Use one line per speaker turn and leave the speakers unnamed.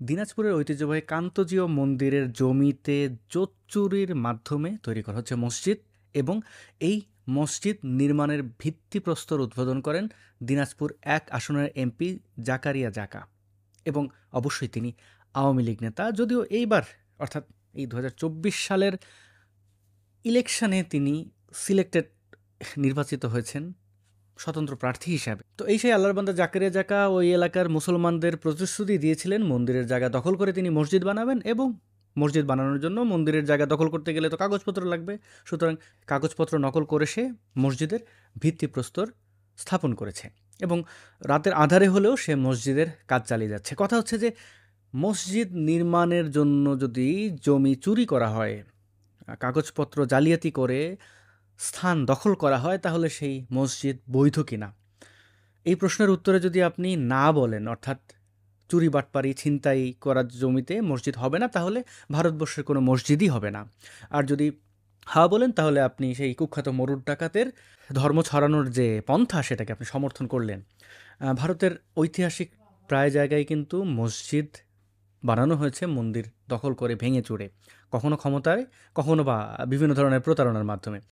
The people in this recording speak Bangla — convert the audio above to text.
দিনাজপুরের ঐতিহ্যবাহী কান্তজিও মন্দিরের জমিতে জোত চুরির মাধ্যমে তৈরি করা হচ্ছে মসজিদ এবং এই মসজিদ নির্মাণের ভিত্তিপ্রস্তর উদ্বোধন করেন দিনাজপুর ১ আসনের এমপি জাকারিয়া জাকা এবং অবশ্যই তিনি আওয়ামী লীগ নেতা। যদিও এইবার অর্থাৎ এই ২০২৪ সালের ইলেকশনে তিনি সিলেক্টেড নির্বাচিত হয়েছেন স্বতন্ত্র প্রার্থী হিসাবে। তো এই সেই আল্লাহর বান্দা জাকারিয়া জাকা ওই এলাকার মুসলমানদের প্রতিশ্রুতি দিয়েছিলেন মন্দিরের জায়গা দখল করে তিনি মসজিদ বানাবেন এবং মসজিদ বানানোর জন্য মন্দিরের জায়গা দখল করতে গেলে তো কাগজপত্র লাগবে। সুতরাং কাগজপত্র নকল করে সে মসজিদের ভিত্তিপ্রস্তর স্থাপন করেছে এবং রাতের আঁধারে হলেও সে মসজিদের কাজ চালিয়ে যাচ্ছে। কথা হচ্ছে যে মসজিদ নির্মাণের জন্য যদি জমি চুরি করা হয়, কাগজপত্র জালিয়াতি করে স্থান দখল করা হয়, তাহলে সেই মসজিদ বৈধ কিনা এই প্রশ্নের উত্তরে যদি আপনি না বলেন, অর্থাৎ চুরি বাটপারি ছিনতাই করার জমিতে মসজিদ হবে না, তাহলে ভারতবর্ষের কোনো মসজিদই হবে না। আর যদি হ্যাঁ বলেন, তাহলে আপনি সেই কুখ্যাত মরুর ডাকাতের ধর্ম ছড়ানোর যে পন্থা সেটাকে আপনি সমর্থন করলেন। ভারতের ঐতিহাসিক প্রায় জায়গায় কিন্তু মসজিদ বানানো হয়েছে মন্দির দখল করে ভেঙে চুরে, কখনো ক্ষমতায়, কখনো বা বিভিন্ন ধরনের প্রতারণার মাধ্যমে।